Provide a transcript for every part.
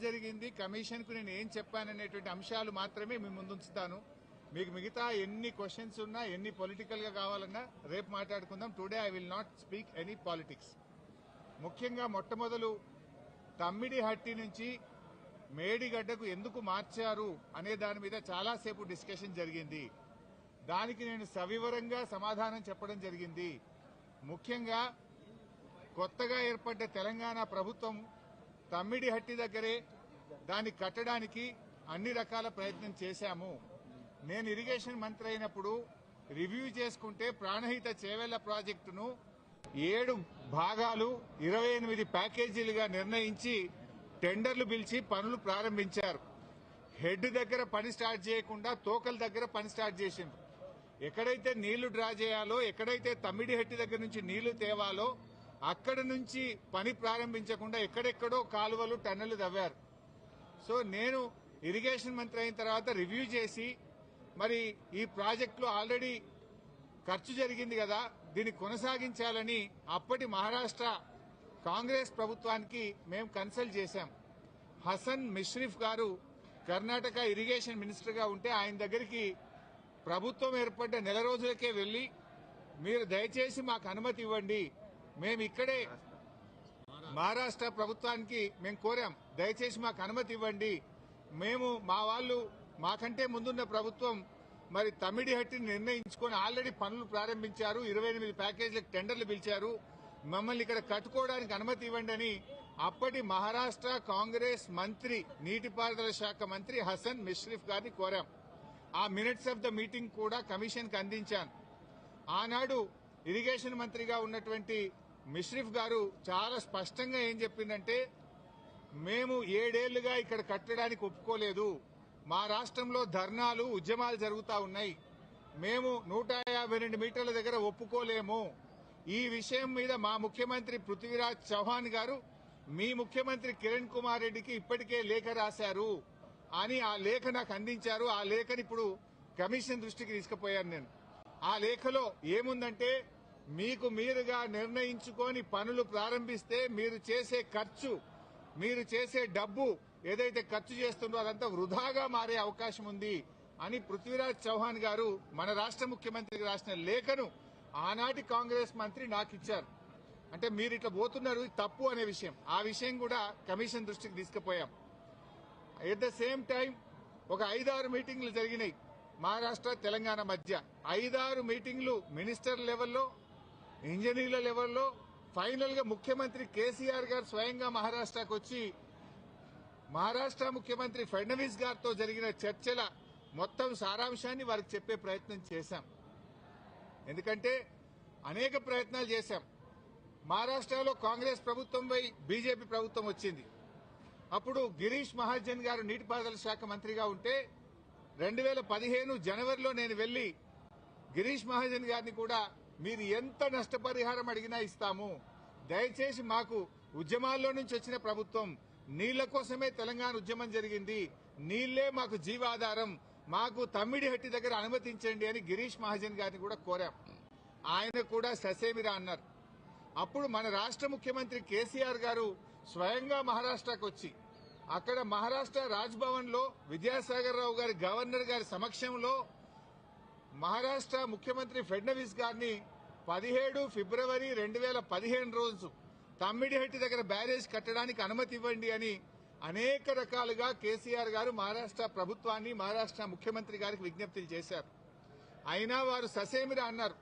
జరిగింది, కమిషన్ కు నేను ఏం చెప్పాననేటువంటి అంశాలు మాత్రమే మీ ముందుంచుతాను. మీకు మిగతా ఎన్ని క్వశ్చన్స్ ఉన్నా, ఎన్ని పొలిటికల్ గా కావాలన్నా రేపు మాట్లాడుకుందాం. Today I will not speak any politics. ముఖ్యంగా మొట్టమొదలు తమ్మిడిహట్టి నుంచి మేడిగడ్డకు ఎందుకు మార్చారు అనే దాని మీద చాలాసేపు డిస్కషన్ జరిగింది. దానికి నేను సవివరంగా సమాధానం చెప్పడం జరిగింది. ముఖ్యంగా కొత్తగా ఏర్పడ్డ తెలంగాణ ప్రభుత్వం తమ్మిడిహట్టి దగ్గరే దాన్ని కట్టడానికి అన్ని రకాల ప్రయత్నం చేశాము. నేను ఇరిగేషన్ మంత్రి అయినప్పుడు రివ్యూ చేసుకుంటే ప్రాణహిత చేవెళ్ల ప్రాజెక్టును 7 భాగాలు 28 ప్యాకేజీలుగా నిర్ణయించి టెండర్లు పిలిచి పనులు ప్రారంభించారు. హెడ్ దగ్గర పని స్టార్ట్ చేయకుండా తోకల దగ్గర పని స్టార్ట్ చేసిండ్రు. ఎక్కడైతే నీళ్లు డ్రా చేయాలో, ఎక్కడైతే తమ్మిడిహట్టి దగ్గర నుంచి నీళ్లు తేవాలో అక్కడ నుంచి పని ప్రారంభించకుండా ఎక్కడెక్కడో కాలువలు టన్నెలు తవ్వారు. సో నేను ఇరిగేషన్ మంత్రి అయిన తర్వాత రివ్యూ చేసి మరి ఈ ప్రాజెక్టులో ఆల్రెడీ ఖర్చు జరిగింది కదా, దీన్ని కొనసాగించాలని అప్పటి మహారాష్ట్ర కాంగ్రెస్ ప్రభుత్వానికి మేము కన్సల్ట్ చేశాం. హసన్ మిష్రిఫ్ గారు కర్ణాటక ఇరిగేషన్ మినిస్టర్ గా ఉంటే ఆయన దగ్గరికి ప్రభుత్వం ఏర్పడ్డ నెల రోజులకే వెళ్లి మీరు దయచేసి మాకు అనుమతి ఇవ్వండి, మేము ఇక్కడే మహారాష్ట్ర ప్రభుత్వానికి మేము కోరాం, దయచేసి మాకు అనుమతి ఇవ్వండి, మేము మా వాళ్ళు మాకంటే ముందున్న ప్రభుత్వం మరి తమ్మిడిహట్టిని నిర్ణయించుకొని ఆల్రెడీ పనులు ప్రారంభించారు, 28 ప్యాకేజీలకు టెండర్లు పిలిచారు, మమ్మల్ని ఇక్కడ కట్టుకోవడానికి అనుమతి ఇవ్వండి అని అప్పటి మహారాష్ట్ర కాంగ్రెస్ మంత్రి, నీటిపారుదల శాఖ మంత్రి హసన్ మిష్రిఫ్ గారిని కోరాం. ఆ మినిట్స్ ఆఫ్ ద మీటింగ్ కూడా కమిషన్ కి అందించాను. ఆనాడు ఇరిగేషన్ మంత్రిగా ఉన్నటువంటి మిష్రిఫ్ గారు చాలా స్పష్టంగా ఏం చెప్పిందంటే, మేము 7 ఏళ్లుగా ఇక్కడ కట్టడానికి ఒప్పుకోలేదు, మా రాష్ట్రంలో ధర్నాలు ఉద్యమాలు జరుగుతా ఉన్నాయి, మేము 152 మీటర్ల దగ్గర ఒప్పుకోలేము, ఈ విషయం మీద మా ముఖ్యమంత్రి పృథ్వీరాజ్ చౌహాన్ గారు మీ ముఖ్యమంత్రి కిరణ్ కుమార్ రెడ్డికి ఇప్పటికే లేఖ రాశారు అని ఆ లేఖ నాకు అందించారు. ఆ లేఖని ఇప్పుడు కమిషన్ దృష్టికి తీసుకుపోయాను నేను. ఆ లేఖలో ఏముందంటే, మీకు మీరుగా నిర్ణయించుకొని పనులు ప్రారంభిస్తే మీరు చేసే ఖర్చు, మీరు చేసే డబ్బు ఏదైతే ఖర్చు చేస్తుందో అదంతా వృధాగా మారే అవకాశం ఉంది అని పృథ్వీరాజ్ చౌహాన్ గారు మన రాష్ట్ర ముఖ్యమంత్రికి రాసిన లేఖను ఆనాటి కాంగ్రెస్ మంత్రి నాకు ఇచ్చారు. అంటే మీరు ఇట్లా పోతున్నారు, తప్పు అనే విషయం, ఆ విషయం కూడా కమిషన్ దృష్టికి తీసుకుపోయాం. ఎట్ ద సేమ్ టైం ఒక 5-6 మీటింగ్లు జరిగినాయి మహారాష్ట్ర తెలంగాణ మధ్య. 5-6 మీటింగ్లు మినిస్టర్ లెవెల్లో, ఇంజనీర్ల లెవెల్లో, ఫైనల్ గా ముఖ్యమంత్రి కేసీఆర్ గారు స్వయంగా మహారాష్ట్రకు వచ్చి మహారాష్ట్ర ముఖ్యమంత్రి ఫడ్నవీస్ గారితో జరిగిన చర్చల మొత్తం సారాంశాన్ని వారికి చెప్పే ప్రయత్నం చేశాం. ఎందుకంటే అనేక ప్రయత్నాలు చేశాం. మహారాష్ట్రలో కాంగ్రెస్ ప్రభుత్వంపై బీజేపీ ప్రభుత్వం వచ్చింది. అప్పుడు గిరీష్ మహాజన్ గారు నీటిపారుదల శాఖ మంత్రిగా ఉంటే 2015 జనవరిలో నేను వెళ్లి గిరీష్ మహాజన్ గారిని కూడా మీరు ఎంత నష్టపరిహారం అడిగినా ఇస్తాము, దయచేసి మాకు ఉద్యమాల్లో నుంచి వచ్చిన ప్రభుత్వం, నీళ్ల కోసమే తెలంగాణ ఉద్యమం జరిగింది, నీళ్లే మాకు జీవాధారం, మాకు తమ్మిడిహట్టి దగ్గర అనుమతించండి అని గిరీష్ మహాజన్ గారిని కూడా కోరాం. ఆయన కూడా ససేమిరా అన్నారు. అప్పుడు మన రాష్ట్ర ముఖ్యమంత్రి కేసీఆర్ గారు స్వయంగా మహారాష్ట్రకు వచ్చి అక్కడ మహారాష్ట్ర రాజ్ భవన్ లో విద్యాసాగర్ రావు గారి గవర్నర్ గారి సమక్షంలో మహారాష్ట్ర ముఖ్యమంత్రి ఫడ్నవీస్ గారిని 17 ఫిబ్రవరి 2015 రోజు తమ్మిడిహట్టి దగ్గర బ్యారేజ్ కట్టడానికి అనుమతి ఇవ్వండి అని అనేక రకాలుగా కేసీఆర్ గారు మహారాష్ట్ర ప్రభుత్వాన్ని, మహారాష్ట్ర ముఖ్యమంత్రి గారికి విజ్ఞప్తులు చేశారు. అయినా వారు ససేమిరా అన్నారు.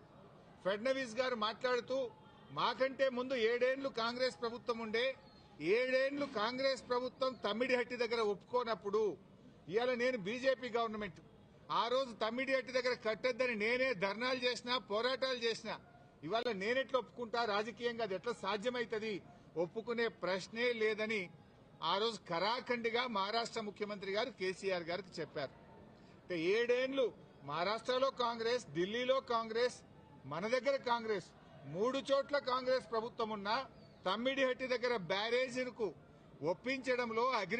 ఫడ్నవీస్ గారు మాట్లాడుతూ, మాకంటే ముందు 7 ఏళ్లు కాంగ్రెస్ ప్రభుత్వం ఉండే, 7 ఏళ్లు కాంగ్రెస్ ప్రభుత్వం తమ్మిడిహట్టి దగ్గర ఒప్పుకోనప్పుడు ఇవాళ నేను బీజేపీ గవర్నమెంట్, ఆ రోజు తమ్మిడిహట్టి దగ్గర కట్టొద్దని నేనే ధర్నాలు చేసినా, పోరాటాలు చేసినా, ఇవాళ నేనెట్లా ఒప్పుకుంటా, రాజకీయంగా అది ఎట్లా సాధ్యమైతుంది, ఒప్పుకునే ప్రశ్నే లేదని ఆ రోజు కరాఖండిగా మహారాష్ట్ర ముఖ్యమంత్రి గారు కేసీఆర్ గారికి చెప్పారు. అంటే 7 ఏళ్లు మహారాష్ట్రలో కాంగ్రెస్, ఢిల్లీలో కాంగ్రెస్, మన దగ్గర కాంగ్రెస్, 3 చోట్ల కాంగ్రెస్ ప్రభుత్వం ఉన్నా తమ్మిడిహట్టి దగ్గర బ్యారేజీలకు ఒప్పించడంలో, అగ్రిమెంట్